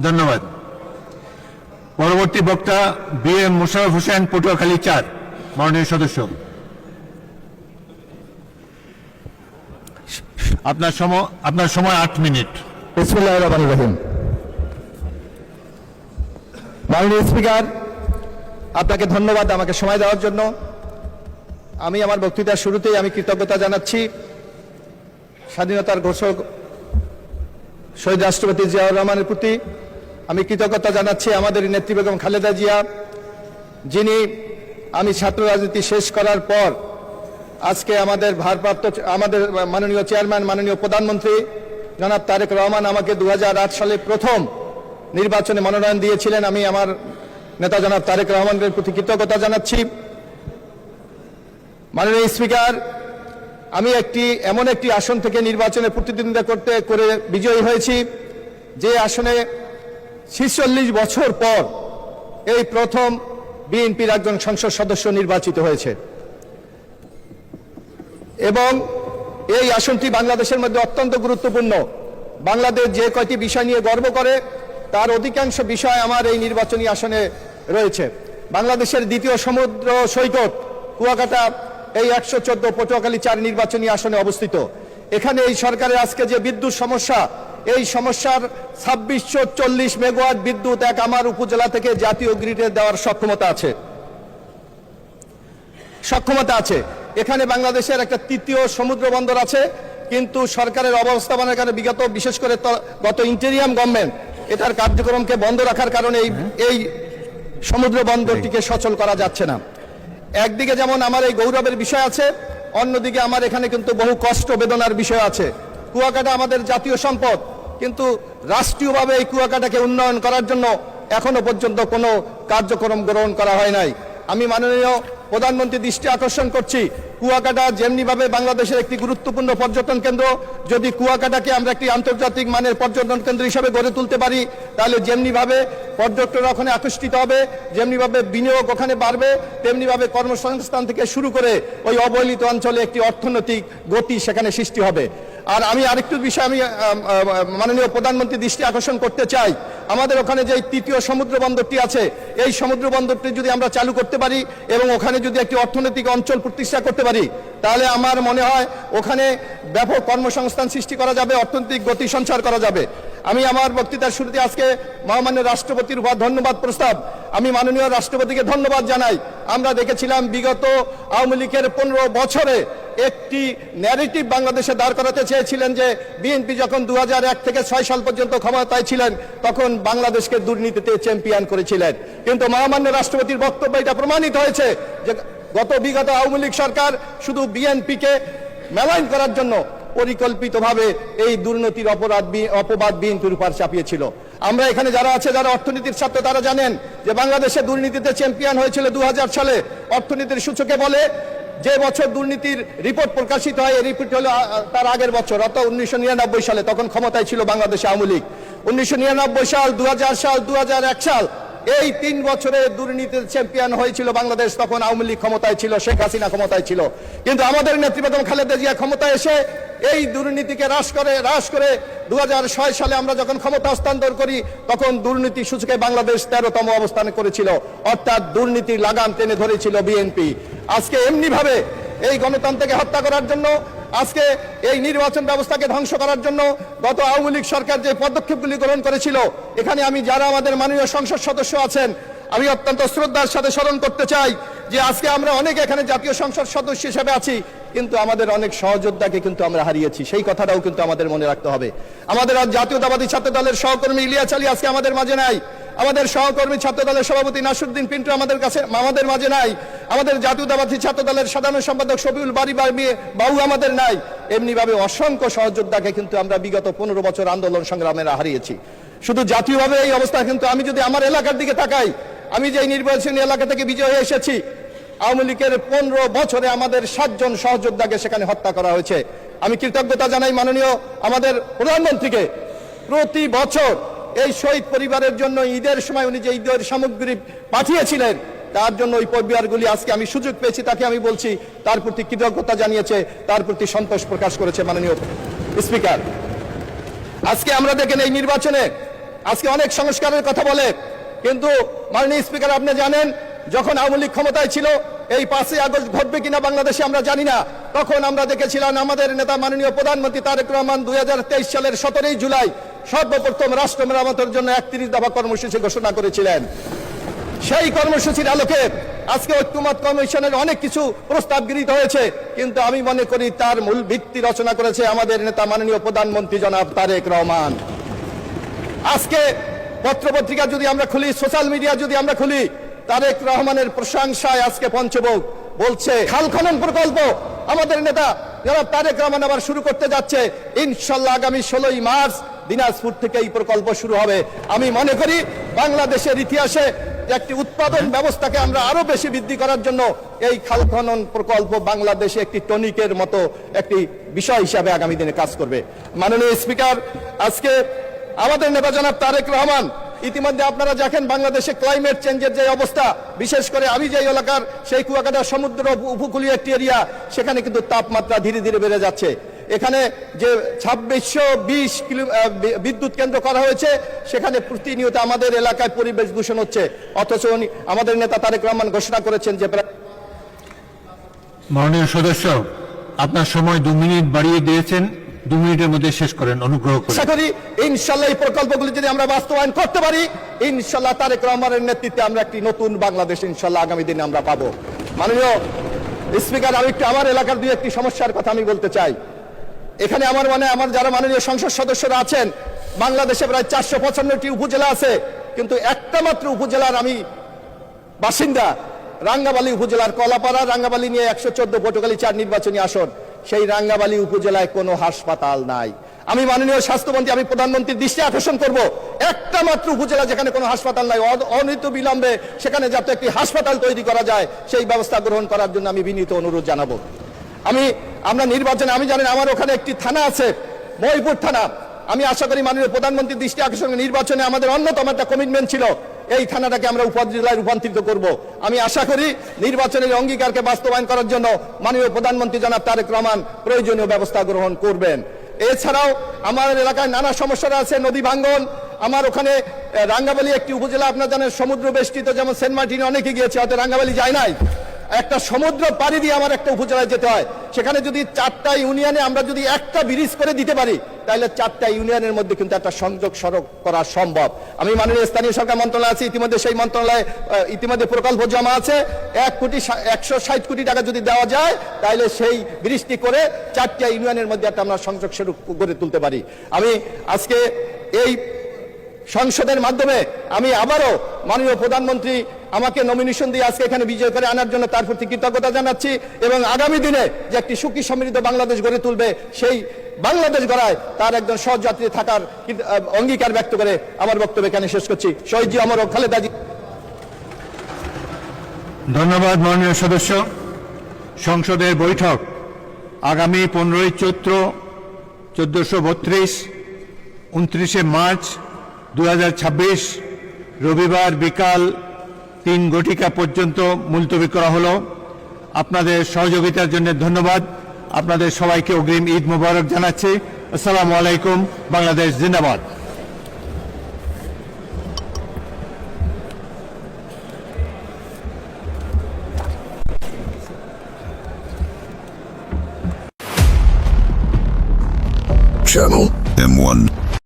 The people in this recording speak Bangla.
ধন্যবাদ। পরবর্তী বক্তা বি.এম. মোশাররফ হোসেন, পটুয়াখালী ৪, মাননীয় সদস্য। আপনার সময় ৮ মিনিট। বিসমিল্লাহির রহমানির রহিম। মাননীয় স্পিকার, আপনাকে ধন্যবাদ আমাকে সময় দেওয়ার জন্য। আমি আমার বক্তৃতার শুরুতেই আমি কৃতজ্ঞতা জানাচ্ছি স্বাধীনতার ঘোষক শহীদ রাষ্ট্রপতি জিয়াউর রহমানের প্রতি। আমি কৃতজ্ঞতা জানাচ্ছি আমাদের নেত্রী বেগম খালেদা জিয়া, যিনি আমি ছাত্র রাজনীতি শেষ করার পর আজকে আমাদের আমাদের মাননীয় চেয়ারম্যান, মাননীয় প্রধানমন্ত্রী জনাব তারেক রহমান আমাকে 2008 সালে প্রথম নির্বাচনে মনোনয়ন দিয়েছিলেন। আমি আমার নেতা জনাব তারেক রহমানের প্রতি কৃতজ্ঞতা জানাচ্ছি। মাননীয় স্পিকার, আমি এমন একটি আসন থেকে নির্বাচনে প্রতিদ্বন্দ্বিতা করে বিজয়ী হয়েছি, যে আসনে 46 বছর পর এই প্রথম বিএনপির একজন সংসদ সদস্য নির্বাচিত হয়েছে এবং এই আসনটি বাংলাদেশের মধ্যে অত্যন্ত গুরুত্বপূর্ণ। বাংলাদেশ যে কয়টি বিষয় নিয়ে গর্ব করে তার অধিকাংশ বিষয় আমার এই নির্বাচনী আসনে রয়েছে। বাংলাদেশের দ্বিতীয় সমুদ্র সৈকত কুয়াকাটা এই 114 পটুয়াখালী ৪ নির্বাচনী আসনে অবস্থিত। এখানে এই সরকারের আজকে যে বিদ্যুৎ সমস্যা, এই সমস্যার 2640 মেগাওয়াট বিদ্যুৎ আমার উপজেলা থেকে জাতীয় গ্রিডে দেওয়ার সক্ষমতা আছে। এখানে বাংলাদেশের একটা তৃতীয় সমুদ্র বন্দর আছে, কিন্তু সরকারের অবস্থানের কারণে বিশেষ করে গত ইন্টেরিয়াম গভর্নমেন্ট এটার কার্যক্রমকে বন্ধ রাখার কারণে এই সমুদ্র বন্দরটিকে সচল করা যাচ্ছে না। একদিকে যেমন আমার এই গৌরবের বিষয় আছে, অন্যদিকে আমার এখানে কিন্তু বহু কষ্ট বেদনার বিষয় আছে। কুয়াকাটা আমাদের জাতীয় সম্পদ, কিন্তু রাষ্ট্রীয়ভাবে এই কুয়াকাটাকে উন্নয়ন করার জন্য এখনো পর্যন্ত কোনো কার্যক্রম গ্রহণ করা হয় নাই। আমি মাননীয় প্রধানমন্ত্রী দৃষ্টি আকর্ষণ করছি, কুয়াকাটা যেমনিভাবে বাংলাদেশের একটি গুরুত্বপূর্ণ পর্যটন কেন্দ্র, যদি কুয়াকাটাকে আমরা একটি আন্তর্জাতিক মানের পর্যটন কেন্দ্র হিসেবে গড়ে তুলতে পারি, তাহলে যেমনিভাবে পর্যটকরা ওখানে আকর্ষিত হবে, যেমনিভাবে বিনিয়োগ ওখানে বাড়বে, তেমনিভাবে কর্মসংস্থান থেকে শুরু করে ওই অবহেলিত অঞ্চলে একটি অর্থনৈতিক গতি সেখানে সৃষ্টি হবে। আর আমি আরেকটু বিষয় আমি মাননীয় প্রধানমন্ত্রী দৃষ্টি আকর্ষণ করতে চাই, আমাদের ওখানে যে তৃতীয় সমুদ্র বন্দরটি আছে, এই সমুদ্র বন্দরটি যদি আমরা চালু করতে পারি এবং ওখানে যদি একটি অর্থনৈতিক অঞ্চল প্রতিষ্ঠা করতে পারি, তাহলে আমার মনে হয় ওখানে ব্যাপক কর্মসংস্থান সৃষ্টি করা যাবে, অর্থনৈতিক গতি সঞ্চার করা যাবে। আমি আমার বক্তৃতার শুরুতে আজকে মহামান্য রাষ্ট্রপতির উপর ধন্যবাদ প্রস্তাব, আমি মাননীয় রাষ্ট্রপতিকে ধন্যবাদ জানাই। আমরা দেখেছিলাম বিগত আওয়ামী লীগের 15 বছরে একটি ন্যারেটিভ বাংলাদেশে দাঁড় করাতে চেয়েছিলেন যে বিএনপি যখন 2001 থেকে 6 সাল পর্যন্ত ক্ষমতায় ছিলেন তখন বাংলাদেশকে দুর্নীতিতে চ্যাম্পিয়ন করেছিলেন, কিন্তু মহামান্য রাষ্ট্রপতির বক্তব্য এটা প্রমাণিত হয়েছে যে বিগত আওয়ামী লীগ সরকার শুধু বিএনপিকে মেলাইন করার জন্য পরিকল্পিতভাবে এই দুর্নীতির অপবাদ বিএনপির উপর চাপিয়েছিল। আমরা এখানে যারা আছে, যারা অর্থনীতির ছাত্র, তারা জানেন যে বাংলাদেশে দুর্নীতিতে চ্যাম্পিয়ন হয়েছিল 2000 সালে। অর্থনীতির সূচকে বলে যে বছর দুর্নীতির রিপোর্ট প্রকাশিত হয়, এই রিপোর্ট হলো তার আগের বছর, অর্থাৎ 1999 সালে, তখন ক্ষমতায় ছিল বাংলাদেশে আওয়ামী লীগ। 1999 সাল, 2000 সাল, 2001 সাল, এই 3 বছরে দুর্নীতির চ্যাম্পিয়ন হয়েছিল বাংলাদেশ। তখন আওয়ামী লীগ ক্ষমতায় ছিল, শেখ হাসিনা ক্ষমতায় ছিল, কিন্তু আমাদের নেত্রী বেগম খালেদা জিয়া ক্ষমতায় এসে এই দুর্নীতিকে হ্রাস করে 2006 সালে আমরা যখন ক্ষমতা হস্তান্তর করি, তখন দুর্নীতি সূচকে বাংলাদেশ 13তম অবস্থানে করেছিল, অর্থাৎ দুর্নীতির লাগাম টেনে ধরেছিল বিএনপি। আজকে এমনি ভাবে এই গণতন্ত্রকে হত্যা করার জন্য, আজকে এই নির্বাচন ব্যবস্থাকে ধ্বংস করার জন্য গত আওয়ামী লীগ সরকার যে পদক্ষেপগুলি গ্রহণ করেছিল, এখানে আমি যারা আমাদের মাননীয় সংসদ সদস্য আছেন, আমি অত্যন্ত শ্রদ্ধার সাথে স্মরণ করতে চাই যে আজকে আমরা অনেক এখানে জাতীয় সংসদ সদস্য হিসেবে আছি, কিন্তু আমাদের অনেক সহযোদ্ধাকে কিন্তু আমরা হারিয়েছি, সেই কথাটাও কিন্তু আমাদের মনে রাখতে হবে। আমাদের আজ জাতীয়তাবাদী ছাত্র দলের সহকর্মী ইলিয়াস আলী আজকে আমাদের মাঝে নাই, আমাদের সহকর্মী ছাত্র দলের সভাপতি নাসিরউদ্দিন পিন্টু আমাদের মাঝে নাই, আমাদের জাতীয়তাবাদী ছাত্র দলের সাধারণ সম্পাদক শফিউল বারী বাবু আমাদের নাই। এমনিভাবে অসংখ্য সহযোদ্ধাকে কিন্তু আমরা বিগত 15 বছর আন্দোলন সংগ্রামেরা হারিয়েছি। শুধু জাতীয়ভাবে এই অবস্থা, কিন্তু আমি যদি আমার এলাকার দিকে তাকাই, আমি যে নির্বাচনী এলাকা থেকে বিজয় হয়ে এসেছি, আওয়ামী লীগের 15 বছরে আমাদের 7 জন সহযোদ্ধাকে সেখানে হত্যা করা হয়েছে। আমি কৃতজ্ঞতা জানাই মাননীয় আমাদের প্রধানমন্ত্রীকে, প্রতি বছর এই শহীদ পরিবারের জন্য ঈদের সময় উনি যে ঈদের সামগ্রী পাঠিয়েছিলেন, তার জন্য ওই পরিবারগুলি আজকে আমি সুযোগ পেয়েছি, তাকে আমি বলছি তার প্রতি কৃতজ্ঞতা জানিয়েছে, তার প্রতি সন্তোষ প্রকাশ করেছে। মাননীয় স্পিকার, আজকে আমরা দেখেন এই নির্বাচনে আজকে অনেক সংস্কারের কথা বলে, কিন্তু মাননীয় স্পিকার আপনি জানেন যখন আওয়ামী লীগ ক্ষমতায় ছিল এই 5ই আগস্ট ঘটবে কিনা বাংলাদেশে আমরা জানি না। তখন আমরা দেখেছিলাম আমাদের নেতা মাননীয় প্রধানমন্ত্রী তারেক রহমান 2023 সালের 17ই জুলাই সর্বপ্রথম রাষ্ট্র মেরামতের জন্য 31 দফা কর্মসূচি ঘোষণা করেছিলেন। সেই কর্মসূচির আলোকে আজকে ঐক্যমত কমিশনের অনেক কিছু প্রস্তাব গৃহীত হয়েছে, কিন্তু আমি মনে করি তার মূল ভিত্তি রচনা করেছে আমাদের নেতা মাননীয় প্রধানমন্ত্রী জনাব তারেক রহমান। আজকে পত্রপত্রিকা যদি আমরা খুলি, সোশ্যাল মিডিয়া যদি আমরা খুলি, তারেক রহমানের প্রশংসায় আজকে পঞ্চবুক বলছে খাল খনন প্রকল্প আমাদের নেতা জনাব তারেক রহমান আবার শুরু করতে যাচ্ছে। ইনশাল্লাহ আগামী 16ই মার্চ দিনাজপুর থেকে এই প্রকল্প শুরু হবে। আমি মনে করি বাংলাদেশের ইতিহাসে একটি উৎপাদন ব্যবস্থাকে আমরা আরো বেশি বৃদ্ধি করার জন্য এই খাল খনন প্রকল্প বাংলাদেশে একটি টনিকের মতো একটি বিষয় হিসাবে আগামী দিনে কাজ করবে। মাননীয় স্পিকার, আজকে আমাদের নেতা জনাব তারেক রহমান ইতিমধ্যে আপনারা দেখেন বাংলাদেশে ক্লাইমেট চেঞ্জের যে অবস্থা, বিশেষ করে আমি যে এলাকার সেই কুয়াকাটা সমুদ্র উপকূলীয় একটি এরিয়া, সেখানে কিন্তু তাপমাত্রা ধীরে ধীরে বেড়ে যাচ্ছে। এখানে যে 2620 বিদ্যুৎ কেন্দ্র করা হয়েছে, সেখানে প্রতিনিয়ত আমাদের এলাকায় পরিবেশ দূষণ হচ্ছে, অথচ আমাদের নেতা তারেক রহমান ঘোষণা করেছেন যে মাননীয় সদস্য, আপনার সময় 2 মিনিট বাড়িয়ে দিয়েছেন, 2 মিনিটের মধ্যে শেষ করেন অনুগ্রহ করে। আশা করি ইনশাল্লাহ এই প্রকল্পগুলি যদি আমরা বাস্তবায়ন করতে পারি, ইনশাল্লাহ তারেক রহমানের নেতৃত্বে আমরা একটি নতুন বাংলাদেশ ইনশাল্লাহ আগামী দিনে আমরা পাবো। মাননীয় স্পিকার, আমি একটু আমার এলাকার দুই একটি সমস্যার কথা আমি বলতে চাই। এখানে আমার যারা মাননীয় সংসদ সদস্যরা আছেন, বাংলাদেশে প্রায় 455টি উপজেলা আছে, কিন্তু একটা মাত্র উপজেলার আমি বাসিন্দা, রাঙ্গাবালী উপজেলার কলাপাড়া রাঙ্গাবালী নিয়ে 114 পটুয়াখালী 4 নির্বাচনী আসন। সেই রাঙ্গাবালী উপজেলায় কোনো হাসপাতাল নাই। আমি মাননীয় স্বাস্থ্যমন্ত্রী, আমি প্রধানমন্ত্রীর দৃষ্টি আকর্ষণ করব, একটা মাত্র উপজেলা যেখানে কোনো হাসপাতাল নাই, অনিত বিলম্বে সেখানে যাতে একটি হাসপাতাল তৈরি করা যায় সেই ব্যবস্থা গ্রহণ করার জন্য আমি বিনীত অনুরোধ জানাবো। আমরা নির্বাচনে, আমি জানেন আমার ওখানে একটি থানা আছে, মহিপুর থানা। আমি আশা করি মাননীয় প্রধানমন্ত্রীর দৃষ্টি আকর্ষণ, নির্বাচনে আমাদের অন্যতম একটা কমিটমেন্ট ছিল এই থানাটাকে আমরা উপজেলায় রূপান্তরিত করব। আমি আশা করি নির্বাচনের অঙ্গীকারকে বাস্তবায়ন করার জন্য মাননীয় প্রধানমন্ত্রী জনাব তারেক রহমান প্রয়োজনীয় ব্যবস্থা গ্রহণ করবেন। এছাড়াও আমার এলাকায় নানা সমস্যা আছে, নদী ভাঙ্গন। আমার ওখানে রাঙ্গাবালী একটি উপজেলা, আপনারা জানেন সমুদ্র বেষ্টিত, যেমন সেন্ট মার্টিনে অনেকে গিয়েছে, হয়তো রাঙ্গাবালী যায় নাই। একটা সমুদ্র পাড়ি দিয়ে আমার একটা উপজেলায় যেতে হয়। সেখানে যদি 4টা ইউনিয়নে আমরা যদি একটা ব্রিজ করে দিতে পারি, তাহলে 4টা ইউনিয়নের মধ্যে কিন্তু একটা সংযোগ সড়ক করা সম্ভব। আমি মাননীয় স্থানীয় সরকার মন্ত্রণালয় আছে, ইতিমধ্যে সেই মন্ত্রণালয়ে ইতিমধ্যে প্রকল্প জমা আছে। 160 কোটি টাকা যদি দেওয়া যায়, তাহলে সেই ব্রিজটি করে 4টা ইউনিয়নের মধ্যে একটা আমরা সংযোগ সড়ক গড়ে তুলতে পারি। আমি আজকে এই সংসদের মাধ্যমে আমি আবারও মাননীয় প্রধানমন্ত্রী আমাকে নমিনেশন দিয়ে আজকে এখানে বিজয় করে আনার জন্য তার প্রতি কৃতজ্ঞতা জানাচ্ছি, এবং আগামী দিনে যে একটি সুখী সমৃদ্ধ বাংলাদেশ গড়ে তুলবে, সেই বাংলাদেশ গড়ায় তার একজন সহযাত্রী থাকার অঙ্গীকার ব্যক্ত করে আমার বক্তব্য এখানে শেষ করছি। শহীদ জি অমর খালেদা জি। ধন্যবাদ মাননীয় সদস্য। সংসদের বৈঠক আগামী 15ই চৈত্র 1432, 29শে মার্চ 2026 রবিবার বিকাল 3 ঘটিকা পর্যন্ত মুলতবি করা হলো। আপনাদের সহযোগিতার জন্য ধন্যবাদ। আপনাদের সবাইকে অগ্রিম ঈদ মোবারক জানাচ্ছি। আসসালামু আলাইকুম। বাংলাদেশ জিন্দাবাদ। Channel M1